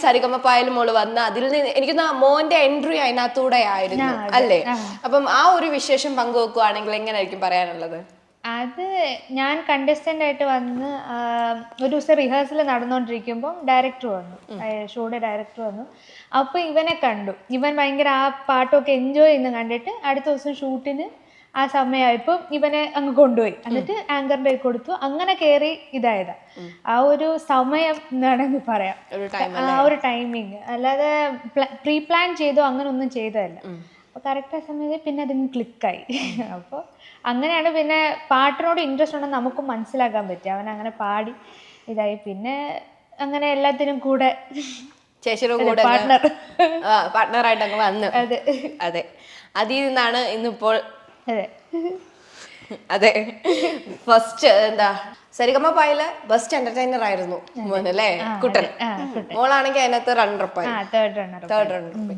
സരിഗമപ്പായാലും മോള് വന്ന് അതിൽ നിന്ന് എനിക്ക് മോന്റെ എൻട്രി അതിനകത്തൂടെ ആയിരുന്നു അല്ലേ? അപ്പം ആ ഒരു വിശേഷം പങ്കുവെക്കുവാണെങ്കിൽ എങ്ങനെയായിരിക്കും പറയാനുള്ളത്? അത് ഞാൻ കണ്ടസ്റ്റന്റ് ആയിട്ട് വന്ന് ഒരു ദിവസം റിഹേഴ്സൽ നടന്നുകൊണ്ടിരിക്കുമ്പോൾ ഡയറക്ടർ വന്നു, ഷോയുടെ ഡയറക്ടർ വന്നു. അപ്പോൾ ഇവനെ കണ്ടു. ഇവൻ ഭയങ്കര ആ പാട്ടൊക്കെ എൻജോയ് ചെയ്യുന്ന കണ്ടിട്ട് അടുത്ത ദിവസം ഷൂട്ടിന് ആ സമയമായപ്പോൾ ഇവനെ അങ്ങ് കൊണ്ടുപോയി. എന്നിട്ട് ആങ്കറിന്റെ കൊടുത്തു. അങ്ങനെ കയറി ഇതായതാ. ആ ഒരു സമയം എന്നാണെങ്കിൽ പറയാം, ആ ഒരു ടൈമിങ്. അല്ലാതെ പ്രീ പ്ലാൻ ചെയ്തോ അങ്ങനെ ഒന്നും ചെയ്തതല്ല. അപ്പോൾ കറക്റ്റ് ആ സമയത്ത് പിന്നെ അതിന് ക്ലിക്കായി. അപ്പോൾ അങ്ങനെയാണ് പിന്നെ പാട്ടിനോട് ഇൻട്രസ്റ്റ് ഉണ്ടെന്ന് നമുക്കും മനസ്സിലാക്കാൻ പറ്റും. അവൻ അങ്ങനെ പാടി ഇതായി. പിന്നെ അങ്ങനെ എല്ലാത്തിനും കൂടെ ചേച്ചിയുടെ കൂടെ പാർട്ട്ണറായിട്ട് അങ്ങ് വന്നു. അതെ അതെ, അതിൽ നിന്നാണ് ഇന്നിപ്പോൾ. അതെ അതെ, ഫസ്റ്റ് എന്താ സരിഗമപായില് ബെസ്റ്റ് എന്റർടൈനർ ആയിരുന്നു മോൻ അല്ലേ? കുട്ടൻ. മോളാണെങ്കിൽ അതിനകത്ത് റണ്ണറപ്പായി, തേർഡ് റണ്ണറപ്പായി.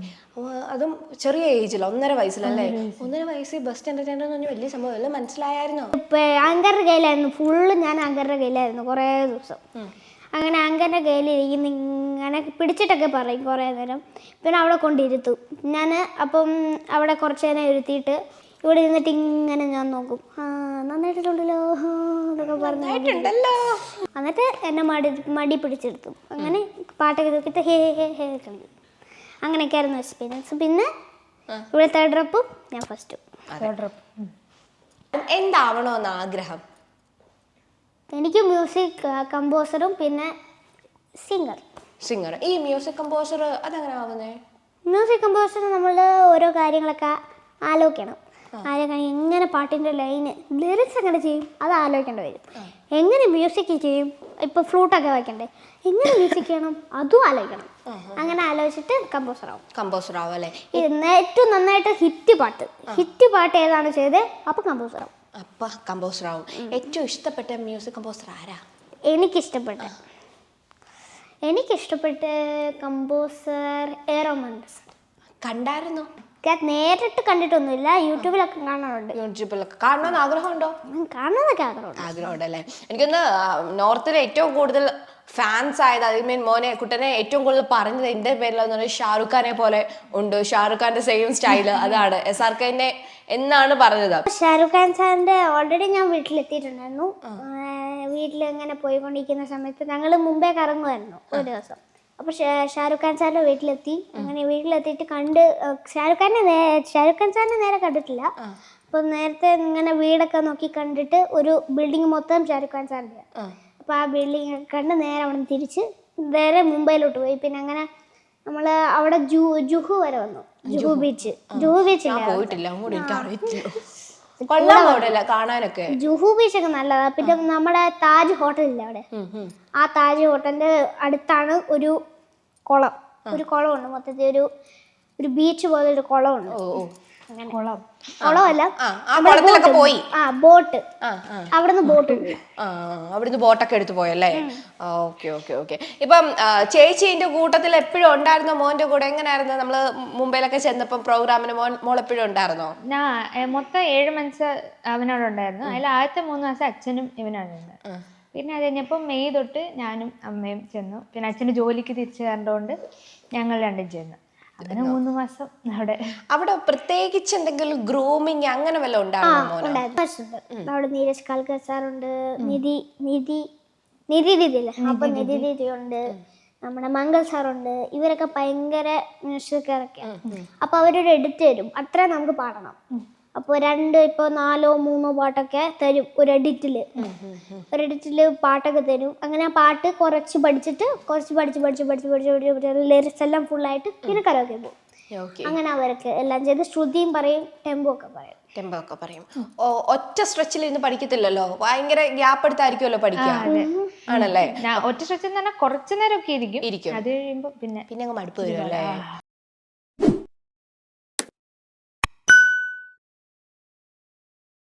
അതും ചെറിയ ഏജില്, 1.5 വയസ്സിലല്ലേ? 1.5 വയസ്സിൽ ബെസ്റ്റ് എന്റർടൈനർ എന്ന് പറഞ്ഞാൽ വലിയ സംഭവം അല്ലേ? മനസ്സിലായായിരുന്നോ? ആങ്കറിന്റെ കയ്യിലായിരുന്നു ഫുള്ള്. ഞാൻ ആങ്കറിന്റെ കയ്യിലായിരുന്നു കുറേ ദിവസം. അങ്ങനെ ആങ്കറിന്റെ കയ്യിലിരിക്കുന്ന ഇങ്ങനെ പിടിച്ചിട്ടൊക്കെ പറയും കുറേ നേരം. പിന്നെ അവിടെ കൊണ്ടിരുത്തും ഞാൻ. അപ്പം അവിടെ കുറച്ച് നേരം ഇരുത്തിയിട്ട് ഇവിടെ ഇരുന്നിട്ട് ഇങ്ങനെ ഞാൻ നോക്കും. നന്നായിട്ടുണ്ടല്ലോ എന്നൊക്കെ പറഞ്ഞിട്ടുണ്ടല്ലോ. എന്നിട്ട് എന്നെ മടി പിടിച്ചെടുത്തു. അങ്ങനെ പാട്ടൊക്കെ നോക്കിയിട്ട് ഹേ ഹേ ഹേ കളി. അങ്ങനെയൊക്കെയായിരുന്നു എക്സ്പീരിയൻസ്. പിന്നെ ഇവിടെ തേർഡ് റപ്പും ഞാൻ ഫസ്റ്റും. എന്താവണോന്ന് ആഗ്രഹം? എനിക്ക് മ്യൂസിക് കമ്പോസറും പിന്നെ സിംഗർ. ഈ മ്യൂസിക് കമ്പോസർ അതെങ്ങനെ ആവുന്നേ? മ്യൂസിക് കമ്പോസർ നമ്മൾ ഓരോ കാര്യങ്ങളൊക്കെ ആലോചിക്കണം. എങ്ങനെ പാട്ടിൻ്റെ ലൈന് ലിറിക്സ് എങ്ങനെ ചെയ്യും അത് ആലോചിക്കേണ്ടി വരും. എങ്ങനെ മ്യൂസിക് ചെയ്യും, ഇപ്പോൾ ഫ്ലൂട്ടൊക്കെ വയ്ക്കണ്ടേ, എങ്ങനെ മ്യൂസിക് ചെയ്യണം അതും ആലോചിക്കണം. അങ്ങനെ ആലോചിച്ചിട്ട് കമ്പോസർ ആവും അല്ലേ? ഏറ്റവും നന്നായിട്ട് ഹിറ്റ് പാട്ട് ഏതാണ് ചെയ്തത് അപ്പോൾ കമ്പോസർ ആവും. ഏറ്റവും ഇഷ്ടപ്പെട്ട മ്യൂസിക് കമ്പോസർ ആരാ? എനിക്കിഷ്ടപ്പെട്ട കമ്പോസർ എ റഹ്മാൻ. കണ്ടായിരുന്നോ? നേരിട്ട് കണ്ടിട്ടൊന്നുമില്ല, യൂട്യൂബിലൊക്കെ കാണാറുണ്ട്. കാണണമെന്ന് ആഗ്രഹമുണ്ടോ? കാണണമെന്നൊക്കെ ആഗ്രഹമുണ്ടല്ലേ? എനിക്കൊന്ന് നോർത്തിലെ ഏറ്റവും കൂടുതൽ ഫാൻസ് ആയത്, ഐ മീൻ മോനെ കുട്ടനെ ഏറ്റവും കൂടുതൽ പറഞ്ഞത് എൻ്റെ പേരിലെന്ന് പറഞ്ഞാൽ ഷാറുഖ് ഖാനെ പോലെ ഉണ്ട്, ഷാറുഖ് ഖാന്റെ സെയിം സ്റ്റൈല് അതാണ് SRK എന്നാണ് പറഞ്ഞത്. ഷാറുഖ് ഖാൻ സാറിന്റെ ഓൾറെഡി ഞാൻ വീട്ടിലെത്തിയിട്ടുണ്ടായിരുന്നു. വീട്ടിൽ ഇങ്ങനെ പോയിക്കൊണ്ടിരിക്കുന്ന സമയത്ത് ഞങ്ങൾ മുമ്പേ കറങ്ങുമായിരുന്നു ഒരു ദിവസം. അപ്പോൾ ഷാറുഖ് ഖാൻ സാറിൻ്റെ വീട്ടിലെത്തി. അങ്ങനെ വീട്ടിലെത്തിയിട്ട് കണ്ട് ഷാറുഖ് ഖാൻ സാറിനെ നേരെ കണ്ടിട്ടില്ല. അപ്പോൾ നേരത്തെ ഇങ്ങനെ വീടൊക്കെ നോക്കി കണ്ടിട്ട് ഒരു ബിൽഡിംഗ് മൊത്തം ഷാറുഖ് ഖാൻ സാറിൻ്റെ. അപ്പോൾ ആ ബിൽഡിംഗ് ഒക്കെ കണ്ട് നേരെ അവിടെ നിന്ന് തിരിച്ച് നേരെ മുംബൈയിലോട്ട് പോയി. പിന്നെ അങ്ങനെ നമ്മൾ അവിടെ ജുഹു വരെ വന്നു. ജുഹു ബീച്ചില്ല, ജുഹു ബീച്ചൊക്കെ നല്ലതാണ്. പിന്നെ നമ്മുടെ താജ് ഹോട്ടലില്ല അവിടെ, ആ താജ് ഹോട്ടലിന്റെ അടുത്താണ് ഒരു കുളമുണ്ട്. മൊത്തത്തിൽ ഒരു ബീച്ച് പോലെ ഒരു കുളമുണ്ട്. കുളമല്ല, ബോട്ട്. അവിടുന്ന് ബോട്ടൊക്കെ എടുത്തു പോയല്ലേ? ഓക്കെ. ഇപ്പം ചേച്ചിന്റെ കൂട്ടത്തിൽ എപ്പോഴും ഉണ്ടായിരുന്നോ മോന്റെ കൂടെ? എങ്ങനെയായിരുന്നു നമ്മള് മുംബൈയിലൊക്കെ ചെന്നപ്പം പ്രോഗ്രാമിന് മോൾ എപ്പോഴും ഉണ്ടായിരുന്നോ? മൊത്തം 7 months അവനോട് ഉണ്ടായിരുന്നു. അതിൽ ആദ്യത്തെ 3 മാസം അച്ഛനും ഇവനാണ്. പിന്നെ അത് കഴിഞ്ഞപ്പോൾ മെയ് തൊട്ട് ഞാനും അമ്മയും ചെന്നു. പിന്നെ അച്ഛന് ജോലിക്ക് തിരിച്ചു കയറേണ്ടതുകൊണ്ട് ഞങ്ങൾ രണ്ടും ചെന്നു. അങ്ങനെ 3 മാസം അവിടെ പ്രത്യേകിച്ച് എന്തെങ്കിലും ഗ്രൂമിങ് അങ്ങനെ വല്ലതും ഉണ്ടായിരുന്നു? അവിടെ നീരജ് കാൽക്കർ സാറുണ്ട്, നിധി ദീദി ഉണ്ട്, നമ്മുടെ മംഗൾ സാറുണ്ട്. ഇവരൊക്കെ ഭയങ്കര മ്യൂസിക്കാരൊക്കെയാണ്. അപ്പോൾ അവരൊരു എഡിറ്റ് തരും, അത്ര നമുക്ക് പാടണം. അപ്പോൾ 4-3 പാട്ടൊക്കെ തരും ഒരു എഡിറ്റിൽ പാട്ടൊക്കെ തരും. അങ്ങനെ പാട്ട് കുറച്ച് പഠിച്ചിട്ട് ലിറിക്സ് എല്ലാം ഫുള്ളായിട്ട് പിന്നെ കരോക്കെ പോകും. അങ്ങനെ അവരൊക്കെ എല്ലാം ചെയ്ത് ശ്രുതിയും പറയും, ടെമ്പോ ഒക്കെ പറയും. ഒറ്റ സ്ട്രെച്ചിൽ ഇരുന്ന് പഠിക്കത്തില്ലല്ലോ, ഭയങ്കര ഗ്യാപ്പ് എടുത്തായിരിക്കുമല്ലോ പഠിക്കുക ആണല്ലേ? ഒറ്റ സ്ട്രെച്ചിൽ കുറച്ചു നേരം ഒക്കെ ഇരിക്കും. അത് കഴിയുമ്പോൾ പിന്നെ അങ്ങ് മടുപ്പ് വരും അല്ലേ?